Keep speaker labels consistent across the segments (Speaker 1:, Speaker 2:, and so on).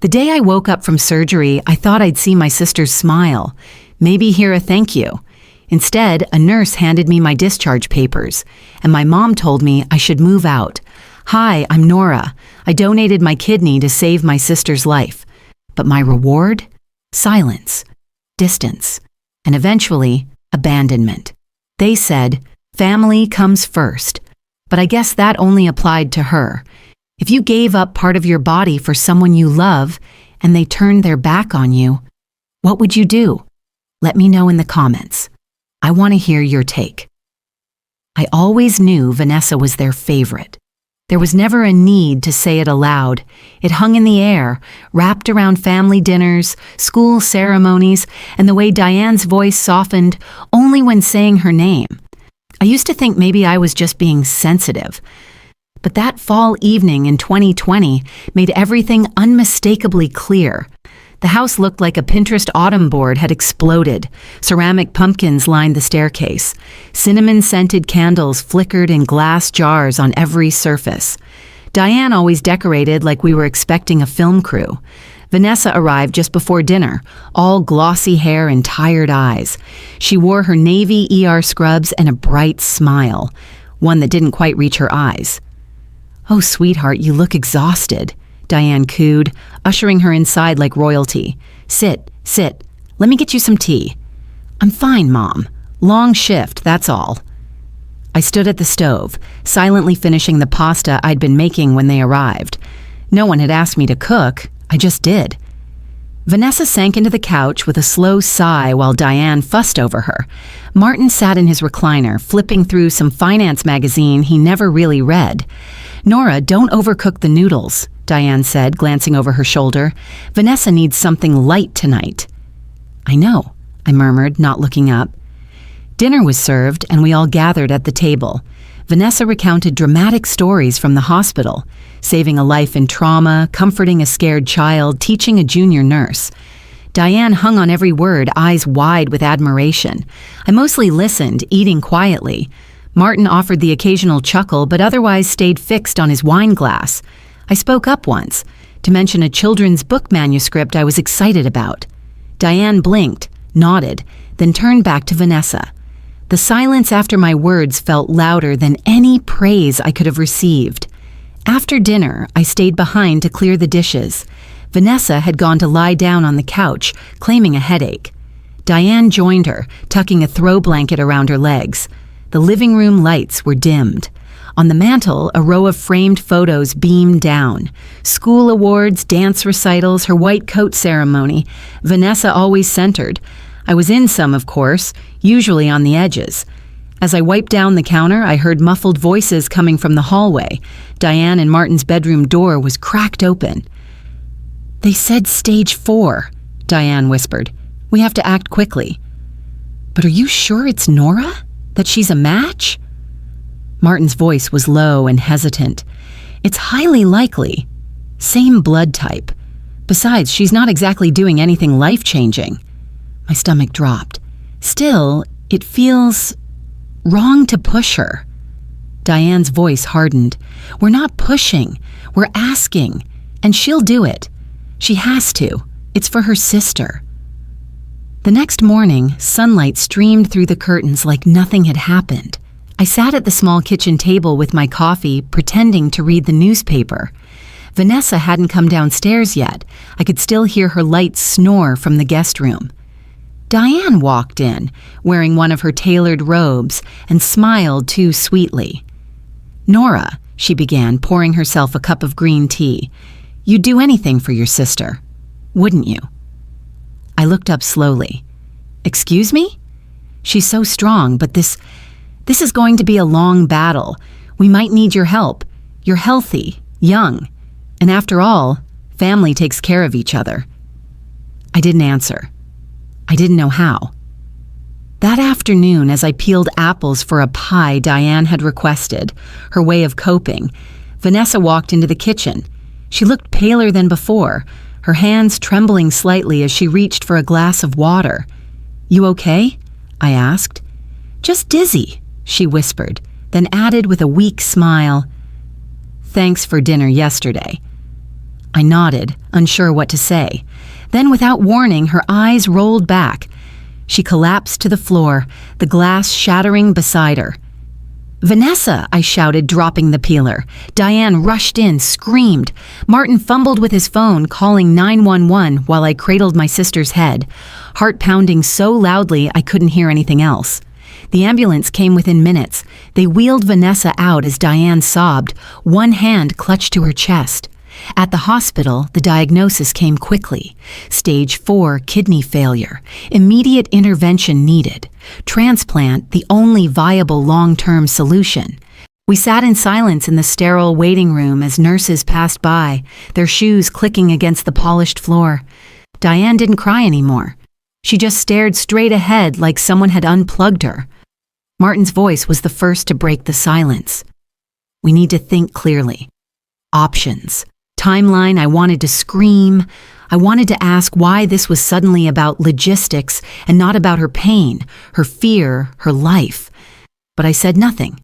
Speaker 1: The day I woke up from surgery, I thought I'd see my sister's smile, maybe hear a thank you. Instead, a nurse handed me my discharge papers, and my mom told me I should move out. "Hi, I'm Nora. I donated my kidney to save my sister's life." But my reward? Silence, distance, and eventually, abandonment. They said, family comes first. But I guess that only applied to her. If you gave up part of your body for someone you love and they turned their back on you, what would you do? Let me know in the comments. I want to hear your take. I always knew Vanessa was their favorite. There was never a need to say it aloud. It hung in the air, wrapped around family dinners, school ceremonies, and the way Diane's voice softened only when saying her name. I used to think maybe I was just being sensitive. But that fall evening in 2020 made everything unmistakably clear. The house looked like a Pinterest autumn board had exploded. Ceramic pumpkins lined the staircase. Cinnamon-scented candles flickered in glass jars on every surface. Diane always decorated like we were expecting a film crew. Vanessa arrived just before dinner, all glossy hair and tired eyes. She wore her navy ER scrubs and a bright smile, one that didn't quite reach her eyes. "Oh, sweetheart, you look exhausted," Diane cooed, ushering her inside like royalty. Sit. Let me get you some tea." "I'm fine, Mom. Long shift, that's all." I stood at the stove, silently finishing the pasta I'd been making when they arrived. No one had asked me to cook, I just did. Vanessa sank into the couch with a slow sigh while Diane fussed over her. Martin sat in his recliner, flipping through some finance magazine he never really read. "Nora, don't overcook the noodles," Diane said, glancing over her shoulder. "Vanessa needs something light tonight." "I know," I murmured, not looking up. Dinner was served, and we all gathered at the table. Vanessa recounted dramatic stories from the hospital, saving a life in trauma, comforting a scared child, teaching a junior nurse. Diane hung on every word, eyes wide with admiration. I mostly listened, eating quietly. Martin offered the occasional chuckle, but otherwise stayed fixed on his wine glass. I spoke up once, to mention a children's book manuscript I was excited about. Diane blinked, nodded, then turned back to Vanessa. The silence after my words felt louder than any praise I could have received. After dinner, I stayed behind to clear the dishes. Vanessa had gone to lie down on the couch, claiming a headache. Diane joined her, tucking a throw blanket around her legs. The living room lights were dimmed. On the mantel, a row of framed photos beamed down. School awards, dance recitals, her white coat ceremony. Vanessa always centered. I was in some, of course, usually on the edges. As I wiped down the counter, I heard muffled voices coming from the hallway. Diane and Martin's bedroom door was cracked open. "They said stage 4, Diane whispered. "We have to act quickly." "But are you sure it's Nora? That she's a match?" Martin's voice was low and hesitant. "It's highly likely. Same blood type. Besides, she's not exactly doing anything life-changing." My stomach dropped. Still, it feels wrong to push her. Diane's voice hardened. "We're not pushing. We're asking. And she'll do it. She has to. It's for her sister." The next morning, sunlight streamed through the curtains like nothing had happened. I sat at the small kitchen table with my coffee, pretending to read the newspaper. Vanessa hadn't come downstairs yet. I could still hear her light snore from the guest room. Diane walked in, wearing one of her tailored robes, and smiled too sweetly. "Nora," she began, pouring herself a cup of green tea, "you'd do anything for your sister, wouldn't you?" I looked up slowly. "Excuse me?" "She's so strong, but this is going to be a long battle. We might need your help. You're healthy, young, and after all, family takes care of each other." I didn't answer. I didn't know how. That afternoon, as I peeled apples for a pie Diane had requested, her way of coping, Vanessa walked into the kitchen. She looked paler than before, her hands trembling slightly as she reached for a glass of water. "You okay?" I asked. "Just dizzy," she whispered, then added with a weak smile, "Thanks for dinner yesterday." I nodded, unsure what to say. Then, without warning, her eyes rolled back. She collapsed to the floor, the glass shattering beside her. "Vanessa!" I shouted, dropping the peeler. Diane rushed in, screamed. Martin fumbled with his phone, calling 911 while I cradled my sister's head, heart pounding so loudly I couldn't hear anything else. The ambulance came within minutes. They wheeled Vanessa out as Diane sobbed, one hand clutched to her chest. At the hospital, the diagnosis came quickly. Stage 4 kidney failure. Immediate intervention needed. Transplant, the only viable long-term solution. We sat in silence in the sterile waiting room as nurses passed by, their shoes clicking against the polished floor. Diane didn't cry anymore. She just stared straight ahead like someone had unplugged her. Martin's voice was the first to break the silence. "We need to think clearly. Options. Timeline." I wanted to scream. I wanted to ask why this was suddenly about logistics and not about her pain, her fear, her life. But I said nothing.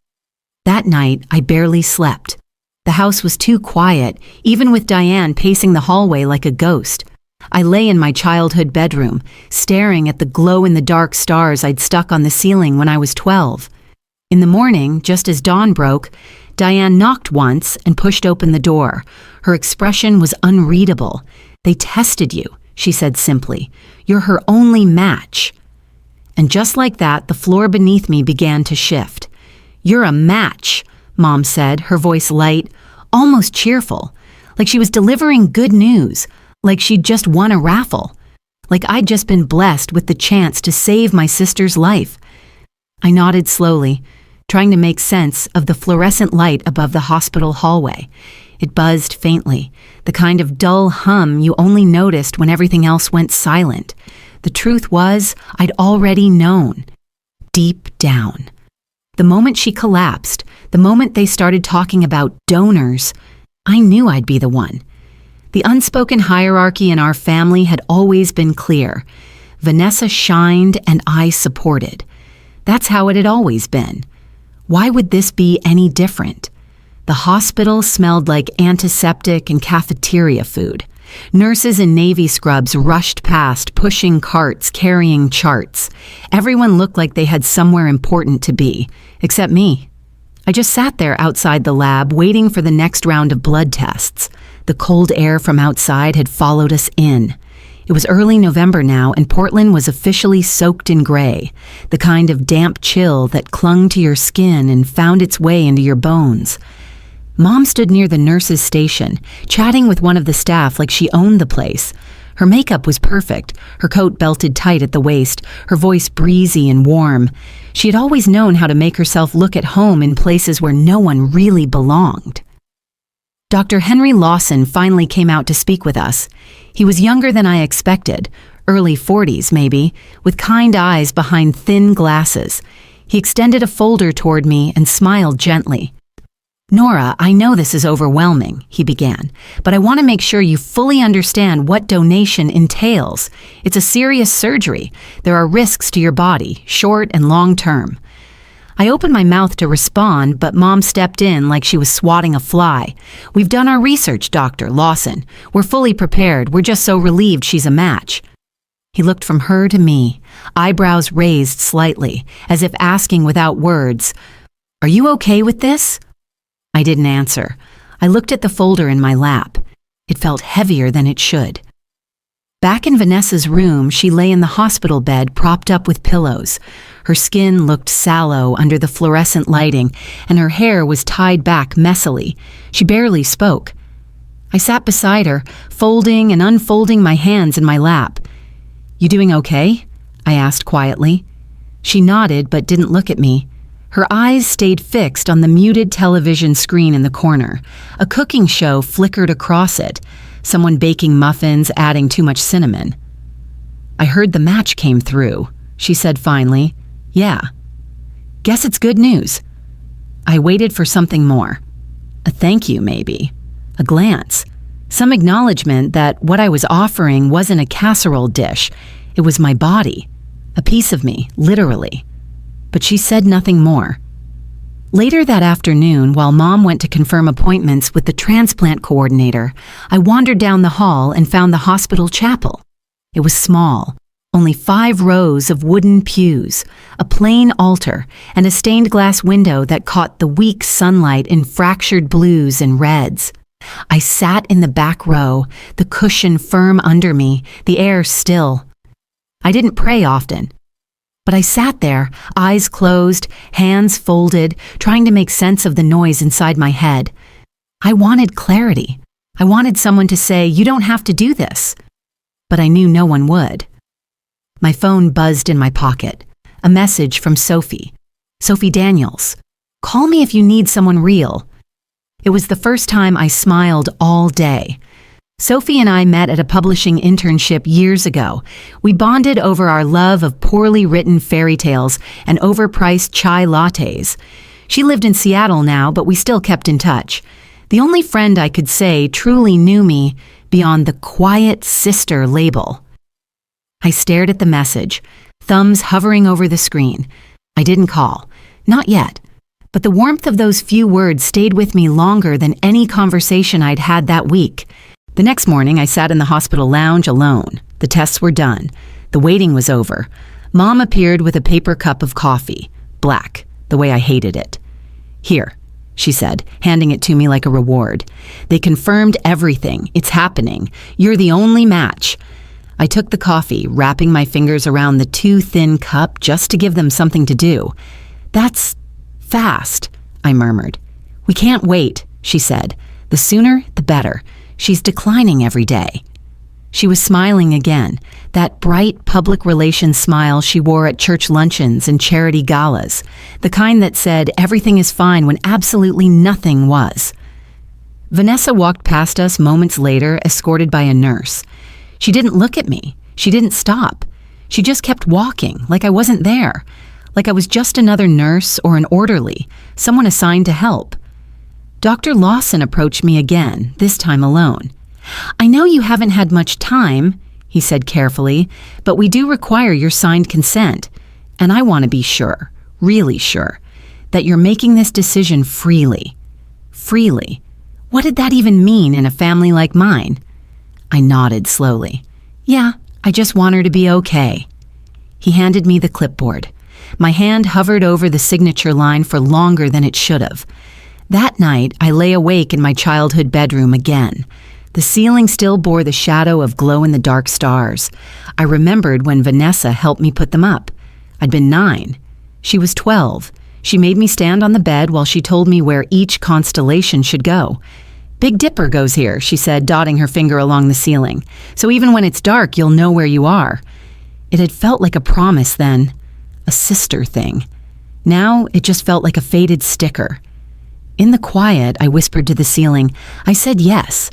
Speaker 1: That night, I barely slept. The house was too quiet, even with Diane pacing the hallway like a ghost. I lay in my childhood bedroom, staring at the glow-in-the-dark stars I'd stuck on the ceiling when I was 12. In the morning, just as dawn broke, Diane knocked once and pushed open the door. Her expression was unreadable. "They tested you," she said simply. "You're her only match." And just like that, the floor beneath me began to shift. "You're a match," Mom said, her voice light, almost cheerful, like she was delivering good news, like she'd just won a raffle, like I'd just been blessed with the chance to save my sister's life. I nodded slowly, trying to make sense of the fluorescent light above the hospital hallway. It buzzed faintly, the kind of dull hum you only noticed when everything else went silent. The truth was, I'd already known. Deep down. The moment she collapsed, the moment they started talking about donors, I knew I'd be the one. The unspoken hierarchy in our family had always been clear. Vanessa shined and I supported. That's how it had always been. Why would this be any different? The hospital smelled like antiseptic and cafeteria food. Nurses in navy scrubs rushed past, pushing carts, carrying charts. Everyone looked like they had somewhere important to be, except me. I just sat there outside the lab, waiting for the next round of blood tests. The cold air from outside had followed us in. It was early November now, and Portland was officially soaked in gray, the kind of damp chill that clung to your skin and found its way into your bones. Mom stood near the nurse's station, chatting with one of the staff like she owned the place. Her makeup was perfect, her coat belted tight at the waist, her voice breezy and warm. She had always known how to make herself look at home in places where no one really belonged. Dr. Henry Lawson finally came out to speak with us. He was younger than I expected, early 40s maybe, with kind eyes behind thin glasses. He extended a folder toward me and smiled gently. "Nora, I know this is overwhelming," he began, "but I want to make sure you fully understand what donation entails. It's a serious surgery. There are risks to your body, short and long term." I opened my mouth to respond, but Mom stepped in like she was swatting a fly. "We've done our research, Dr. Lawson. We're fully prepared. We're just so relieved she's a match." He looked from her to me, eyebrows raised slightly, as if asking without words, "Are you okay with this?" I didn't answer. I looked at the folder in my lap. It felt heavier than it should. Back in Vanessa's room, she lay in the hospital bed propped up with pillows. Her skin looked sallow under the fluorescent lighting, and her hair was tied back messily. She barely spoke. I sat beside her, folding and unfolding my hands in my lap. "You doing okay?" I asked quietly. She nodded but didn't look at me. Her eyes stayed fixed on the muted television screen in the corner. A cooking show flickered across it, someone baking muffins, adding too much cinnamon. "I heard the match came through," she said finally. "Yeah. Guess it's good news." I waited for something more. A thank you, maybe. A glance. Some acknowledgement that what I was offering wasn't a casserole dish. It was my body. A piece of me, literally. But she said nothing more. Later that afternoon, while Mom went to confirm appointments with the transplant coordinator, I wandered down the hall and found the hospital chapel. It was small, only 5 rows of wooden pews, a plain altar, and a stained glass window that caught the weak sunlight in fractured blues and reds. I sat in the back row, the cushion firm under me, the air still. I didn't pray often, but I sat there, eyes closed, hands folded, trying to make sense of the noise inside my head. I wanted clarity. I wanted someone to say, "You don't have to do this." But I knew no one would. My phone buzzed in my pocket. A message from Sophie. Sophie Daniels. "Call me if you need someone real." It was the first time I smiled all day. Sophie and I met at a publishing internship years ago. We bonded over our love of poorly written fairy tales and overpriced chai lattes. She lived in Seattle now, but we still kept in touch. The only friend I could say truly knew me beyond the quiet sister label. I stared at the message, thumbs hovering over the screen. I didn't call. Not yet. But the warmth of those few words stayed with me longer than any conversation I'd had that week. The next morning, I sat in the hospital lounge alone. The tests were done. The waiting was over. Mom appeared with a paper cup of coffee, black, the way I hated it. "Here," she said, handing it to me like a reward. "They confirmed everything. It's happening. You're the only match." I took the coffee, wrapping my fingers around the too thin cup just to give them something to do. "That's fast," I murmured. "We can't wait," she said. "The sooner, the better. She's declining every day." She was smiling again, that bright public relations smile she wore at church luncheons and charity galas, the kind that said everything is fine when absolutely nothing was. Vanessa walked past us moments later, escorted by a nurse. She didn't look at me. She didn't stop. She just kept walking, like I wasn't there, like I was just another nurse or an orderly, someone assigned to help. Dr. Lawson approached me again, this time alone. "I know you haven't had much time," he said carefully, "but we do require your signed consent. And I want to be sure, really sure, that you're making this decision freely." Freely. What did that even mean in a family like mine? I nodded slowly. "Yeah, I just want her to be okay." He handed me the clipboard. My hand hovered over the signature line for longer than it should have. That night, I lay awake in my childhood bedroom again. The ceiling still bore the shadow of glow-in-the-dark stars. I remembered when Vanessa helped me put them up. I'd been 9. She was 12. She made me stand on the bed while she told me where each constellation should go. "Big Dipper goes here," she said, dotting her finger along the ceiling. "So even when it's dark, you'll know where you are." It had felt like a promise then, a sister thing. Now it just felt like a faded sticker. In the quiet, I whispered to the ceiling. I said yes.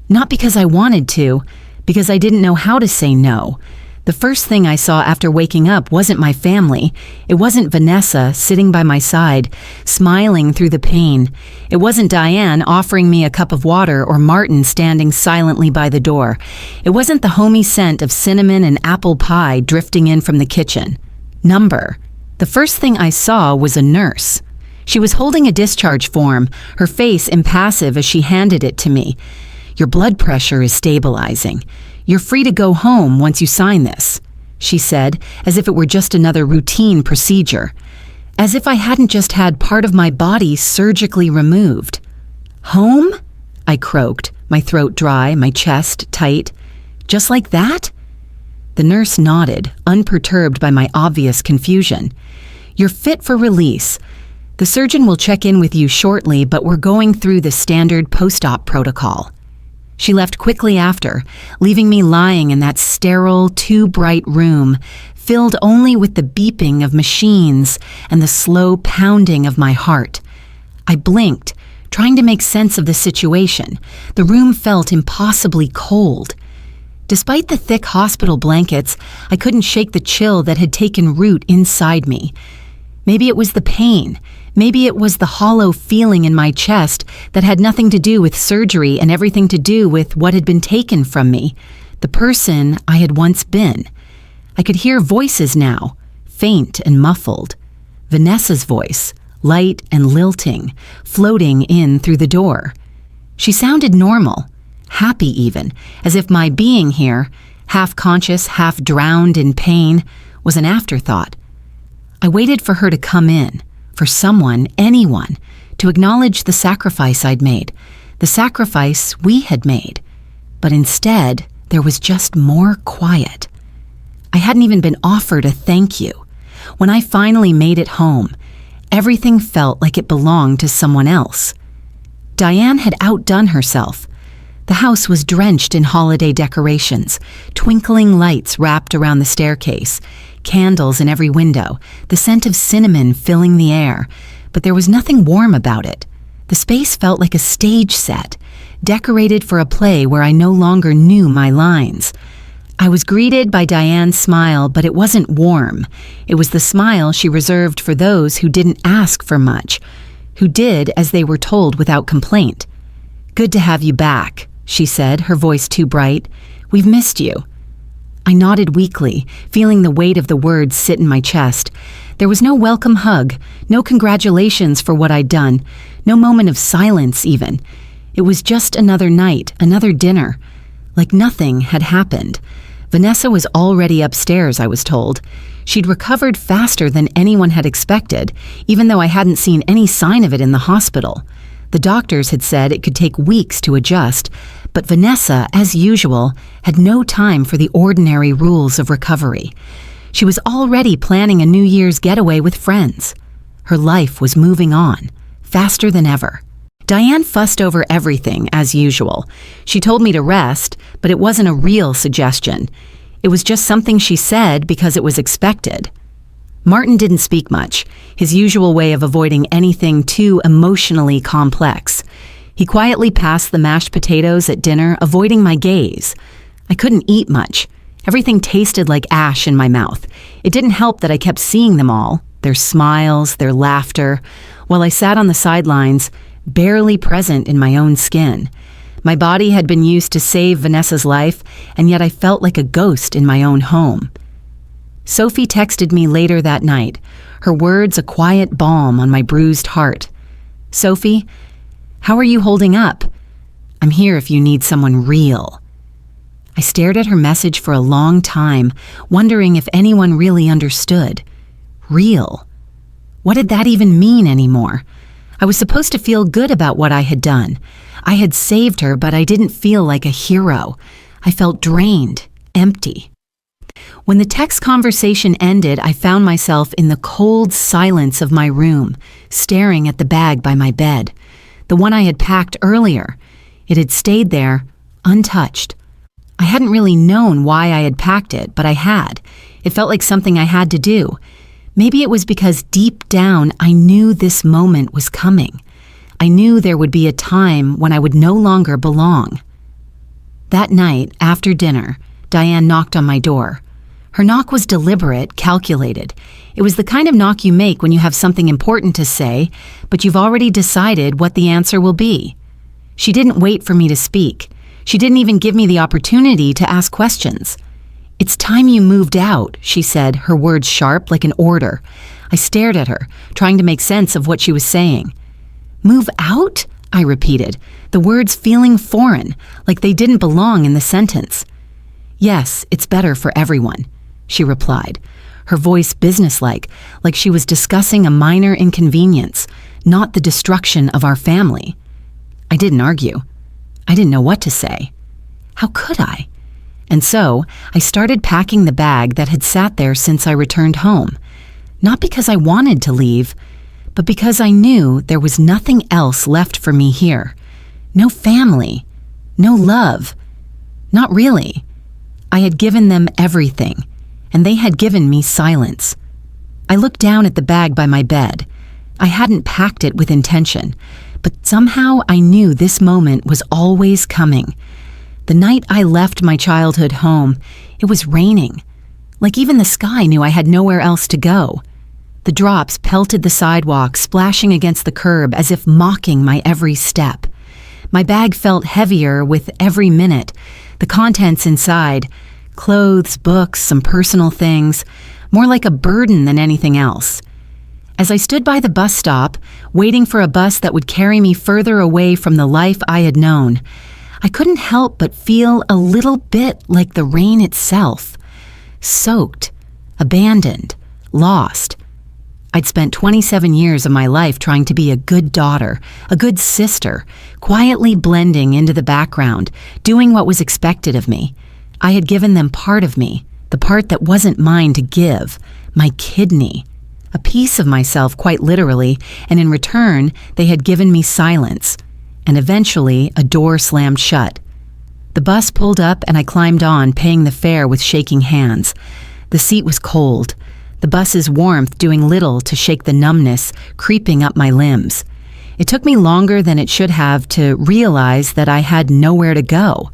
Speaker 1: Not because I wanted to, because I didn't know how to say no. The first thing I saw after waking up wasn't my family. It wasn't Vanessa sitting by my side, smiling through the pain. It wasn't Diane offering me a cup of water or Martin standing silently by the door. It wasn't the homey scent of cinnamon and apple pie drifting in from the kitchen. Number. The first thing I saw was a nurse. She was holding a discharge form, her face impassive as she handed it to me. "Your blood pressure is stabilizing. You're free to go home once you sign this," she said, as if it were just another routine procedure. As if I hadn't just had part of my body surgically removed. "Home?" I croaked, my throat dry, my chest tight. "Just like that?" The nurse nodded, unperturbed by my obvious confusion. "You're fit for release. The surgeon will check in with you shortly, but we're going through the standard post-op protocol." She left quickly after, leaving me lying in that sterile, too bright room, filled only with the beeping of machines and the slow pounding of my heart. I blinked, trying to make sense of the situation. The room felt impossibly cold. Despite the thick hospital blankets, I couldn't shake the chill that had taken root inside me. Maybe it was the pain. Maybe it was the hollow feeling in my chest that had nothing to do with surgery and everything to do with what had been taken from me, the person I had once been. I could hear voices now, faint and muffled. Vanessa's voice, light and lilting, floating in through the door. She sounded normal, happy even, as if my being here, half conscious, half drowned in pain, was an afterthought. I waited for her to come in, for someone, anyone, to acknowledge the sacrifice I'd made, the sacrifice we had made. But instead, there was just more quiet. I hadn't even been offered a thank you. When I finally made it home, everything felt like it belonged to someone else. Diane had outdone herself. The house was drenched in holiday decorations, twinkling lights wrapped around the staircase, candles in every window, the scent of cinnamon filling the air, but there was nothing warm about it. The space felt like a stage set, decorated for a play where I no longer knew my lines. I was greeted by Diane's smile, but it wasn't warm. It was the smile she reserved for those who didn't ask for much, who did as they were told without complaint. "Good to have you back," she said, her voice too bright. "We've missed you." I nodded weakly, feeling the weight of the words sit in my chest. There was no welcome hug, no congratulations for what I'd done, no moment of silence even. It was just another night, another dinner. Like nothing had happened. Vanessa was already upstairs, I was told. She'd recovered faster than anyone had expected, even though I hadn't seen any sign of it in the hospital. The doctors had said it could take weeks to adjust, but Vanessa, as usual, had no time for the ordinary rules of recovery. She was already planning a New Year's getaway with friends. Her life was moving on, faster than ever. Diane fussed over everything, as usual. She told me to rest, but it wasn't a real suggestion. It was just something she said because it was expected. Martin didn't speak much, his usual way of avoiding anything too emotionally complex. He quietly passed the mashed potatoes at dinner, avoiding my gaze. I couldn't eat much. Everything tasted like ash in my mouth. It didn't help that I kept seeing them all, their smiles, their laughter, while I sat on the sidelines, barely present in my own skin. My body had been used to save Vanessa's life, and yet I felt like a ghost in my own home. Sophie texted me later that night, her words a quiet balm on my bruised heart. "Sophie, how are you holding up? I'm here if you need someone real." I stared at her message for a long time, wondering if anyone really understood. Real. What did that even mean anymore? I was supposed to feel good about what I had done. I had saved her, but I didn't feel like a hero. I felt drained, empty. When the text conversation ended, I found myself in the cold silence of my room, staring at the bag by my bed, the one I had packed earlier. It had stayed there, untouched. I hadn't really known why I had packed it, but I had. It felt like something I had to do. Maybe it was because deep down I knew this moment was coming. I knew there would be a time when I would no longer belong. That night, after dinner, Diane knocked on my door. Her knock was deliberate, calculated. It was the kind of knock you make when you have something important to say, but you've already decided what the answer will be. She didn't wait for me to speak. She didn't even give me the opportunity to ask questions. "It's time you moved out," she said, her words sharp like an order. I stared at her, trying to make sense of what she was saying. "Move out?" I repeated, the words feeling foreign, like they didn't belong in the sentence. "Yes, it's better for everyone," she replied, her voice businesslike, like she was discussing a minor inconvenience, not the destruction of our family. I didn't argue. I didn't know what to say. How could I? And so, I started packing the bag that had sat there since I returned home. Not because I wanted to leave, but because I knew there was nothing else left for me here. No family. No love. Not really. I had given them everything, and they had given me silence. I looked down at the bag by my bed. I hadn't packed it with intention, but somehow I knew this moment was always coming. The night I left my childhood home, it was raining. Like even the sky knew I had nowhere else to go. The drops pelted the sidewalk, splashing against the curb as if mocking my every step. My bag felt heavier with every minute. The contents inside, clothes, books, some personal things, more like a burden than anything else. As I stood by the bus stop, waiting for a bus that would carry me further away from the life I had known, I couldn't help but feel a little bit like the rain itself. Soaked, abandoned, lost. I'd spent 27 years of my life trying to be a good daughter, a good sister, quietly blending into the background, doing what was expected of me. I had given them part of me, the part that wasn't mine to give, my kidney. A piece of myself, quite literally, and in return, they had given me silence. And eventually, a door slammed shut. The bus pulled up and I climbed on, paying the fare with shaking hands. The seat was cold, the bus's warmth doing little to shake the numbness creeping up my limbs. It took me longer than it should have to realize that I had nowhere to go.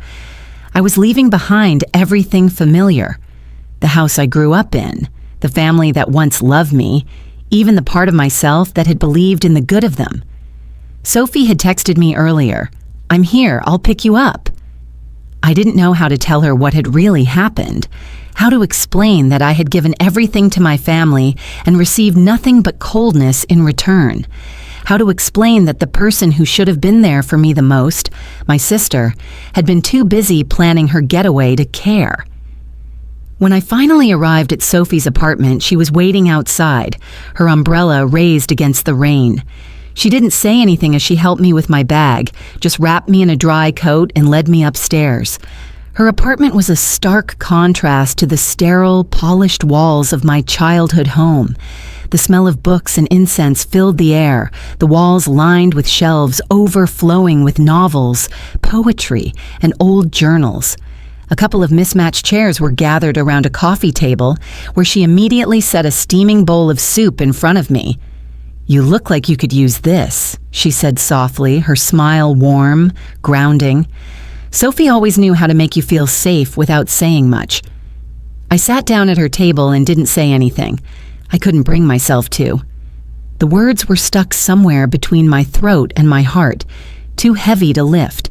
Speaker 1: I was leaving behind everything familiar. The house I grew up in, the family that once loved me, even the part of myself that had believed in the good of them. Sophie had texted me earlier, "I'm here, I'll pick you up." I didn't know how to tell her what had really happened, how to explain that I had given everything to my family and received nothing but coldness in return, how to explain that the person who should have been there for me the most, my sister, had been too busy planning her getaway to care. When I finally arrived at Sophie's apartment, she was waiting outside, her umbrella raised against the rain. She didn't say anything as she helped me with my bag, just wrapped me in a dry coat and led me upstairs. Her apartment was a stark contrast to the sterile, polished walls of my childhood home. The smell of books and incense filled the air, the walls lined with shelves overflowing with novels, poetry, and old journals. A couple of mismatched chairs were gathered around a coffee table, where she immediately set a steaming bowl of soup in front of me. "You look like you could use this," she said softly, her smile warm, grounding. Sophie always knew how to make you feel safe without saying much. I sat down at her table and didn't say anything. I couldn't bring myself to. The words were stuck somewhere between my throat and my heart, too heavy to lift.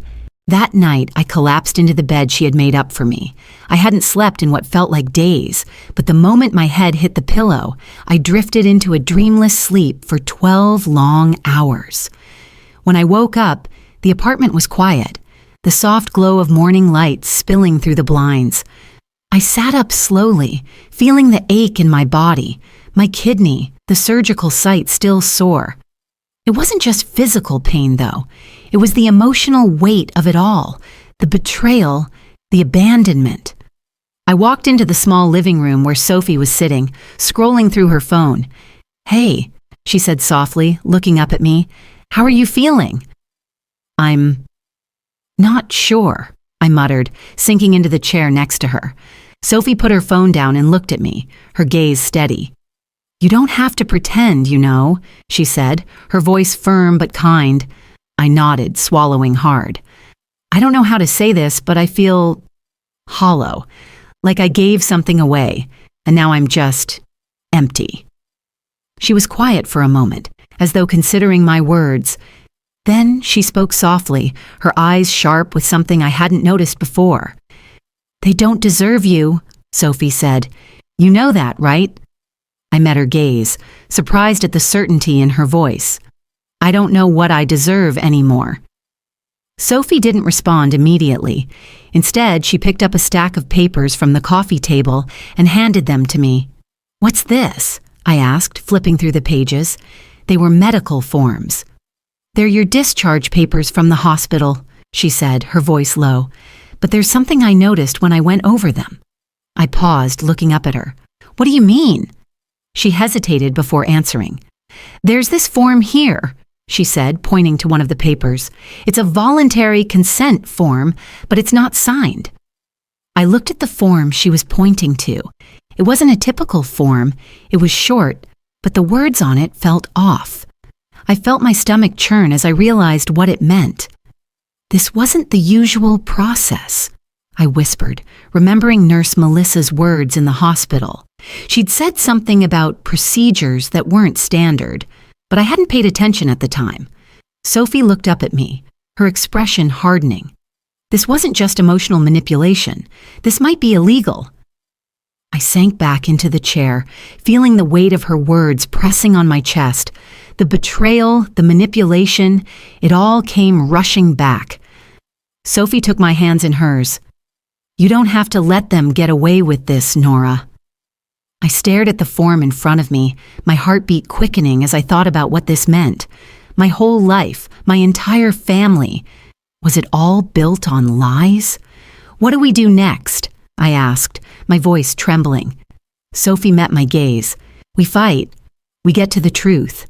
Speaker 1: That night, I collapsed into the bed she had made up for me. I hadn't slept in what felt like days, but the moment my head hit the pillow, I drifted into a dreamless sleep for 12 long hours. When I woke up, the apartment was quiet, the soft glow of morning light spilling through the blinds. I sat up slowly, feeling the ache in my body, my kidney, the surgical site still sore. It wasn't just physical pain, though. It was the emotional weight of it all, the betrayal, the abandonment. I walked into the small living room where Sophie was sitting, scrolling through her phone. "Hey," she said softly, looking up at me. "How are you feeling?" "I'm not sure," I muttered, sinking into the chair next to her. Sophie put her phone down and looked at me, her gaze steady. "You don't have to pretend, you know," she said, her voice firm but kind. I nodded, swallowing hard. "I don't know how to say this, but I feel hollow, like I gave something away, and now I'm just empty." She was quiet for a moment, as though considering my words. Then she spoke softly, her eyes sharp with something I hadn't noticed before. "They don't deserve you," Sophie said. "You know that, right?" I met her gaze, surprised at the certainty in her voice. "I don't know what I deserve anymore." Sophie didn't respond immediately. Instead, she picked up a stack of papers from the coffee table and handed them to me. "What's this?" I asked, flipping through the pages. They were medical forms. "They're your discharge papers from the hospital," she said, her voice low. "But there's something I noticed when I went over them." I paused, looking up at her. "What do you mean?" She hesitated before answering. "There's this form here," she said, pointing to one of the papers. "It's a voluntary consent form, but it's not signed." I looked at the form she was pointing to. It wasn't a typical form. It was short, but the words on it felt off. I felt my stomach churn as I realized what it meant. "This wasn't the usual process," I whispered, remembering Nurse Melissa's words in the hospital. She'd said something about procedures that weren't standard, but I hadn't paid attention at the time. Sophie looked up at me, her expression hardening. This wasn't just emotional manipulation. This might be illegal. I sank back into the chair, feeling the weight of her words pressing on my chest. The betrayal, the manipulation, it all came rushing back. Sophie took my hands in hers. "You don't have to let them get away with this, Nora." I stared at the form in front of me, my heartbeat quickening as I thought about what this meant. My whole life, my entire family. Was it all built on lies? "What do we do next?" I asked, my voice trembling. Sophie met my gaze. "We fight. We get to the truth."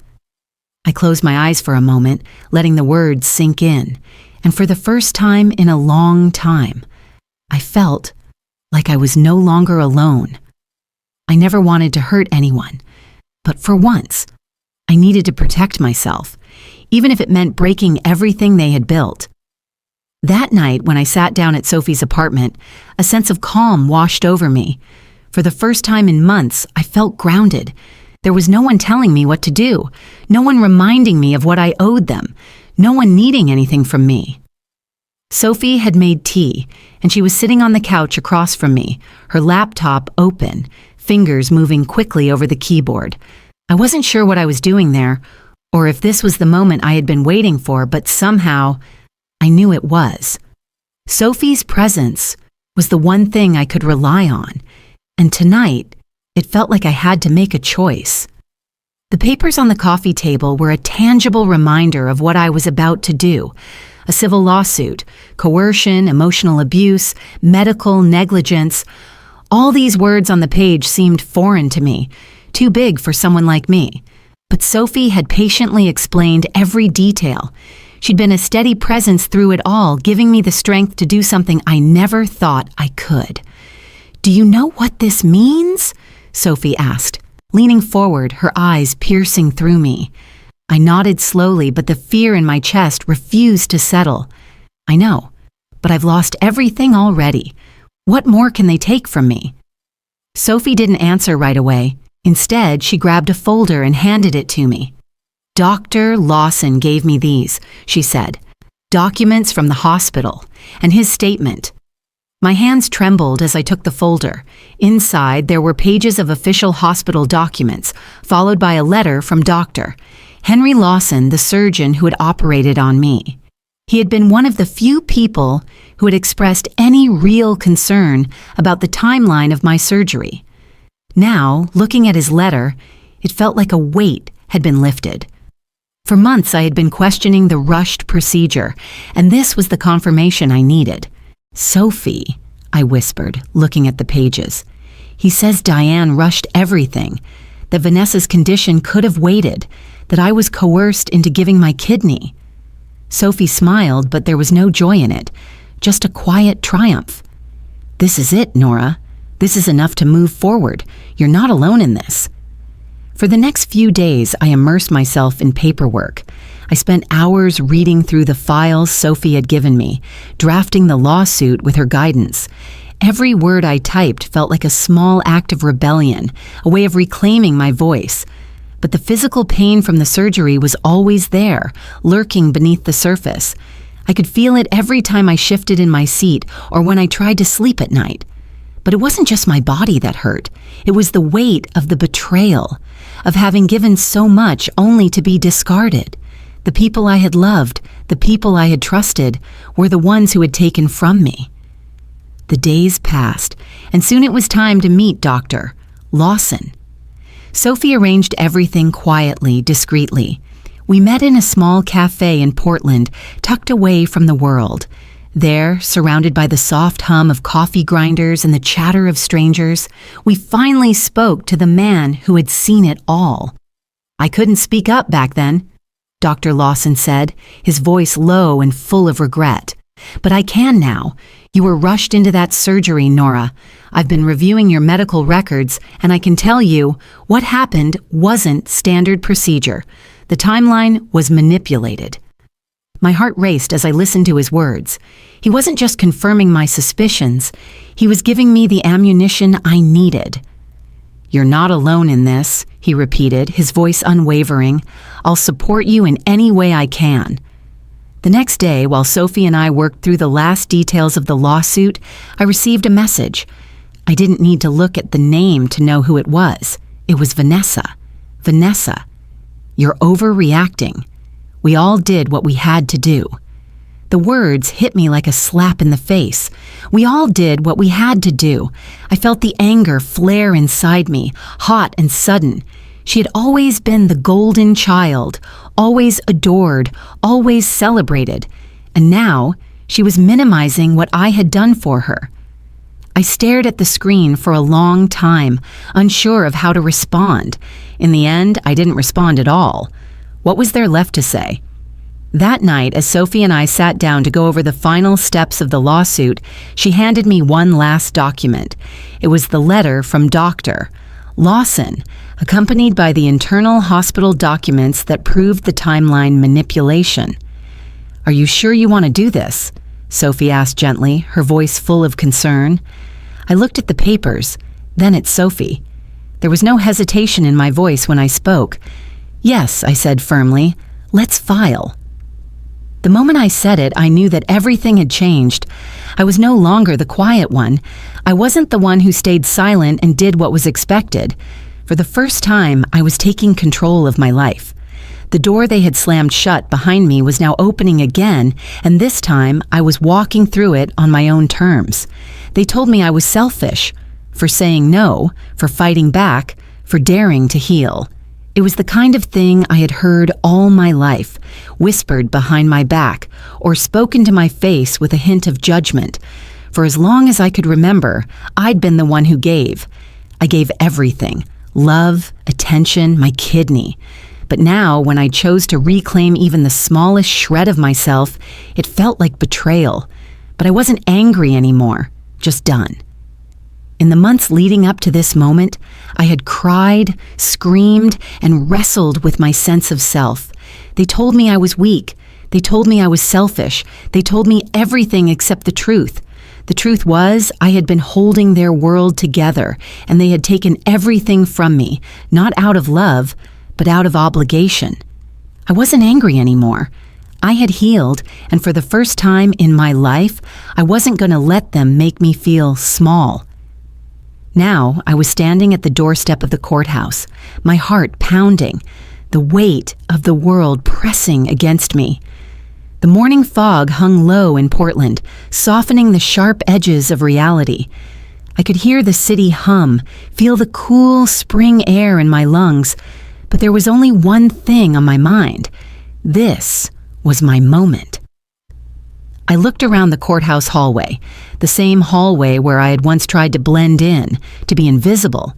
Speaker 1: I closed my eyes for a moment, letting the words sink in, and for the first time in a long time, I felt like I was no longer alone. I never wanted to hurt anyone, but for once, I needed to protect myself, even if it meant breaking everything they had built. That night, when I sat down at Sophie's apartment, a sense of calm washed over me. For the first time in months, I felt grounded. There was no one telling me what to do, no one reminding me of what I owed them, no one needing anything from me. Sophie had made tea, and she was sitting on the couch across from me, her laptop open, fingers moving quickly over the keyboard. I wasn't sure what I was doing there, or if this was the moment I had been waiting for, but somehow I knew it was. Sophie's presence was the one thing I could rely on, and tonight it felt like I had to make a choice. The papers on the coffee table were a tangible reminder of what I was about to do. A civil lawsuit, coercion, emotional abuse, medical negligence. All these words on the page seemed foreign to me, too big for someone like me. But Sophie had patiently explained every detail. She'd been a steady presence through it all, giving me the strength to do something I never thought I could. "Do you know what this means?" Sophie asked, leaning forward, her eyes piercing through me. I nodded slowly, but the fear in my chest refused to settle. "I know, but I've lost everything already. What more can they take from me?" Sophie didn't answer right away. Instead, she grabbed a folder and handed it to me. "Dr. Lawson gave me these," she said. "Documents from the hospital, and his statement." My hands trembled as I took the folder. Inside, there were pages of official hospital documents, followed by a letter from Dr. Henry Lawson, the surgeon who had operated on me. He had been one of the few people who had expressed any real concern about the timeline of my surgery. Now, looking at his letter, it felt like a weight had been lifted. For months, I had been questioning the rushed procedure, and this was the confirmation I needed. "Sophie," I whispered, looking at the pages. "He says Diane rushed everything, that Vanessa's condition could have waited, that I was coerced into giving my kidney." Sophie smiled, but there was no joy in it, just a quiet triumph. "This is it, Nora. This is enough to move forward. You're not alone in this." For the next few days, I immersed myself in paperwork. I spent hours reading through the files Sophie had given me, drafting the lawsuit with her guidance. Every word I typed felt like a small act of rebellion, a way of reclaiming my voice. But the physical pain from the surgery was always there, lurking beneath the surface. I could feel it every time I shifted in my seat or when I tried to sleep at night. But it wasn't just my body that hurt. It was the weight of the betrayal, of having given so much only to be discarded. The people I had loved, the people I had trusted, were the ones who had taken from me. The days passed, and soon it was time to meet Dr. Lawson. Sophie arranged everything quietly, discreetly. We met in a small cafe in Portland, tucked away from the world. There, surrounded by the soft hum of coffee grinders and the chatter of strangers, we finally spoke to the man who had seen it all. "I couldn't speak up back then," Dr. Lawson said, his voice low and full of regret. "But I can now. You were rushed into that surgery, Nora. I've been reviewing your medical records, and I can tell you what happened wasn't standard procedure. The timeline was manipulated." My heart raced as I listened to his words. He wasn't just confirming my suspicions, he was giving me the ammunition I needed. "You're not alone in this," he repeated, his voice unwavering. "I'll support you in any way I can." The next day, while Sophie and I worked through the last details of the lawsuit, I received a message. I didn't need to look at the name to know who it was. It was Vanessa. Vanessa, you're overreacting. We all did what we had to do. The words hit me like a slap in the face. We all did what we had to do. I felt the anger flare inside me, hot and sudden. She had always been the golden child, always adored, always celebrated. And now she was minimizing what I had done for her. I stared at the screen for a long time, unsure of how to respond. In the end, I didn't respond at all. What was there left to say? That night, as Sophie and I sat down to go over the final steps of the lawsuit, she handed me one last document. It was the letter from Dr. Lawson, accompanied by the internal hospital documents that proved the timeline manipulation. "Are you sure you want to do this?" Sophie asked gently, her voice full of concern. I looked at the papers, then at Sophie. There was no hesitation in my voice when I spoke. "Yes," I said firmly, "let's file." The moment I said it, I knew that everything had changed. I was no longer the quiet one. I wasn't the one who stayed silent and did what was expected. For the first time, I was taking control of my life. The door they had slammed shut behind me was now opening again, and this time I was walking through it on my own terms. They told me I was selfish, for saying no, for fighting back, for daring to heal. It was the kind of thing I had heard all my life, whispered behind my back, or spoken to my face with a hint of judgment. For as long as I could remember, I'd been the one who gave. I gave everything: love, attention, my kidney. But now, when I chose to reclaim even the smallest shred of myself, it felt like betrayal. But I wasn't angry anymore, just done. In the months leading up to this moment, I had cried, screamed, and wrestled with my sense of self. They told me I was weak. They told me I was selfish. They told me everything except the truth. The truth was, I had been holding their world together, and they had taken everything from me, not out of love, but out of obligation. I wasn't angry anymore. I had healed, and for the first time in my life, I wasn't going to let them make me feel small. Now, I was standing at the doorstep of the courthouse, my heart pounding, the weight of the world pressing against me. The morning fog hung low in Portland, softening the sharp edges of reality. I could hear the city hum, feel the cool spring air in my lungs, but there was only one thing on my mind. This was my moment. I looked around the courthouse hallway, the same hallway where I had once tried to blend in, to be invisible.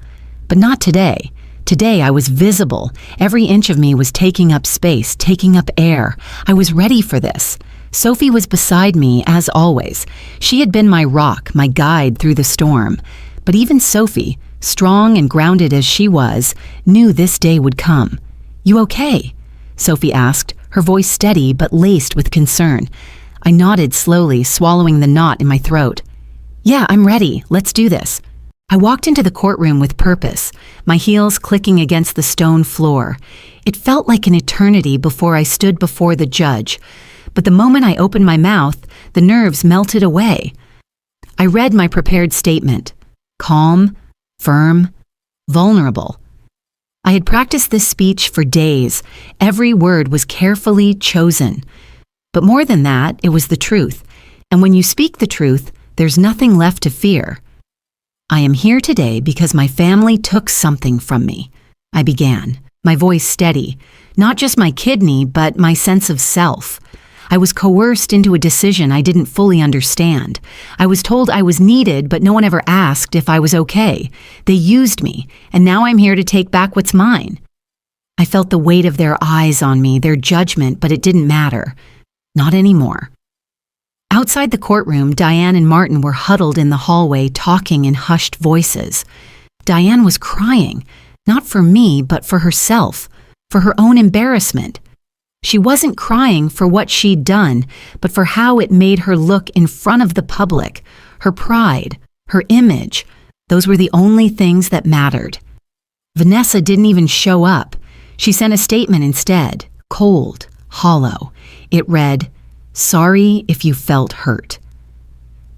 Speaker 1: But not today. Today I was visible. Every inch of me was taking up space, taking up air. I was ready for this. Sophie was beside me, as always. She had been my rock, my guide through the storm. But even Sophie, strong and grounded as she was, knew this day would come. "You okay?" Sophie asked, her voice steady but laced with concern. I nodded slowly, swallowing the knot in my throat. "Yeah, I'm ready. Let's do this." I walked into the courtroom with purpose, my heels clicking against the stone floor. It felt like an eternity before I stood before the judge, but the moment I opened my mouth, the nerves melted away. I read my prepared statement: calm, firm, vulnerable. I had practiced this speech for days. Every word was carefully chosen. But more than that, it was the truth. And when you speak the truth, there's nothing left to fear. "I am here today because my family took something from me," I began, my voice steady. Not just my kidney, but my sense of self. I was coerced into a decision I didn't fully understand. I was told I was needed, but no one ever asked if I was okay. They used me, and now I'm here to take back what's mine. I felt the weight of their eyes on me, their judgment, but it didn't matter. Not anymore. Outside the courtroom, Diane and Martin were huddled in the hallway, talking in hushed voices. Diane was crying, not for me, but for herself, for her own embarrassment. She wasn't crying for what she'd done, but for how it made her look in front of the public. Her pride, her image, those were the only things that mattered. Vanessa didn't even show up. She sent a statement instead, cold, hollow. It read, "Sorry if you felt hurt."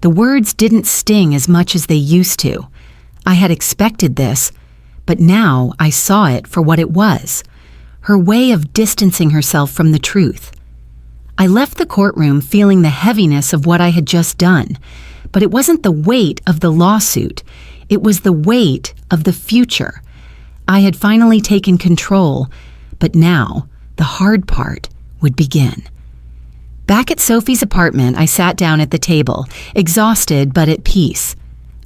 Speaker 1: The words didn't sting as much as they used to. I had expected this, but now I saw it for what it was, her way of distancing herself from the truth. I left the courtroom feeling the heaviness of what I had just done, but it wasn't the weight of the lawsuit, it was the weight of the future. I had finally taken control, but now the hard part would begin. Back at Sophie's apartment, I sat down at the table, exhausted but at peace.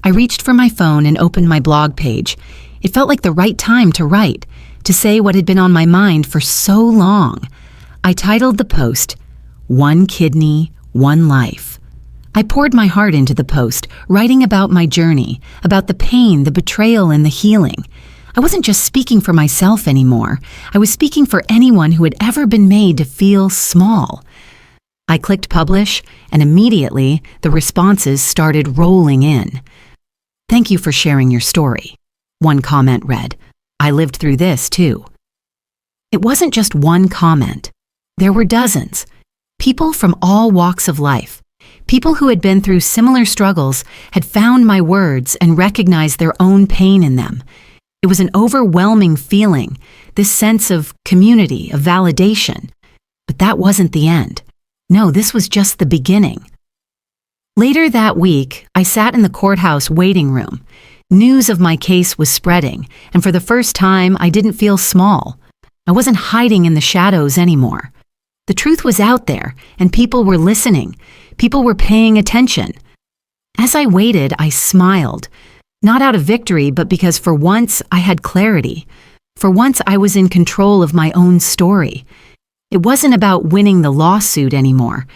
Speaker 1: I reached for my phone and opened my blog page. It felt like the right time to write, to say what had been on my mind for so long. I titled the post, "One Kidney, One Life." I poured my heart into the post, writing about my journey, about the pain, the betrayal, and the healing. I wasn't just speaking for myself anymore. I was speaking for anyone who had ever been made to feel small. I clicked publish, and immediately the responses started rolling in. "Thank you for sharing your story." One comment read, "I lived through this too." It wasn't just one comment. There were dozens. People from all walks of life. People who had been through similar struggles had found my words and recognized their own pain in them. It was an overwhelming feeling, this sense of community, of validation. But that wasn't the end. No, this was just the beginning. Later that week, I sat in the courthouse waiting room. News of my case was spreading, and for the first time, I didn't feel small. I wasn't hiding in the shadows anymore. The truth was out there, and people were listening. People were paying attention. As I waited, I smiled. Not out of victory, but because for once I had clarity. For once I was in control of my own story. It wasn't about winning the lawsuit anymore.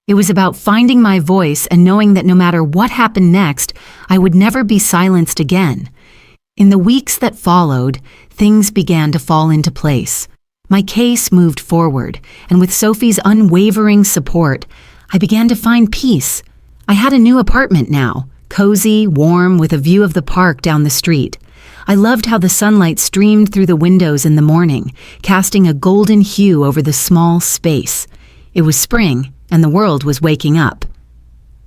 Speaker 1: It was about finding my voice and knowing that no matter what happened next, I would never be silenced again. In the weeks that followed, things began to fall into place. My case moved forward, and with Sophie's unwavering support, I began to find peace. I had a new apartment now, cozy, warm, with a view of the park down the street. I loved how the sunlight streamed through the windows in the morning, casting a golden hue over the small space. It was spring, and the world was waking up.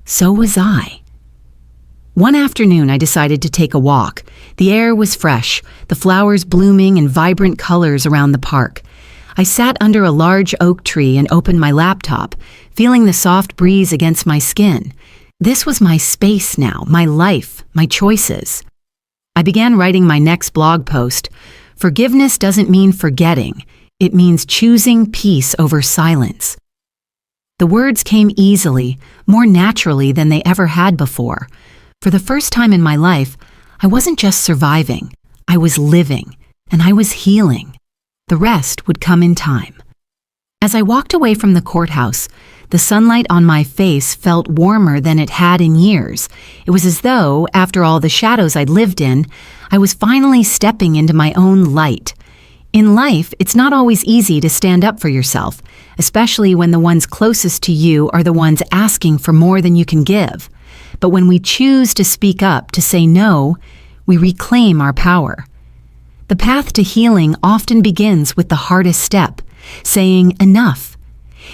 Speaker 1: So was I. One afternoon, I decided to take a walk. The air was fresh, the flowers blooming in vibrant colors around the park. I sat under a large oak tree and opened my laptop, feeling the soft breeze against my skin. This was my space now, my life, my choices. I began writing my next blog post. Forgiveness doesn't mean forgetting. It means choosing peace over silence. The words came easily, more naturally than they ever had before. For the first time in my life, I wasn't just surviving. I was living, and I was healing. The rest would come in time. As I walked away from the courthouse, the sunlight on my face felt warmer than it had in years. It was as though, after all the shadows I'd lived in, I was finally stepping into my own light. In life, it's not always easy to stand up for yourself, especially when the ones closest to you are the ones asking for more than you can give. But when we choose to speak up, to say no, we reclaim our power. The path to healing often begins with the hardest step, saying enough.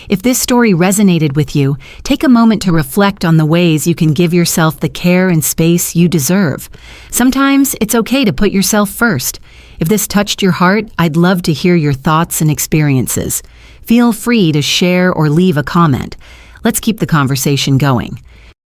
Speaker 1: If this story resonated with you, take a moment to reflect on the ways you can give yourself the care and space you deserve. Sometimes it's okay to put yourself first. If this touched your heart, I'd love to hear your thoughts and experiences. Feel free to share or leave a comment. Let's keep the conversation going.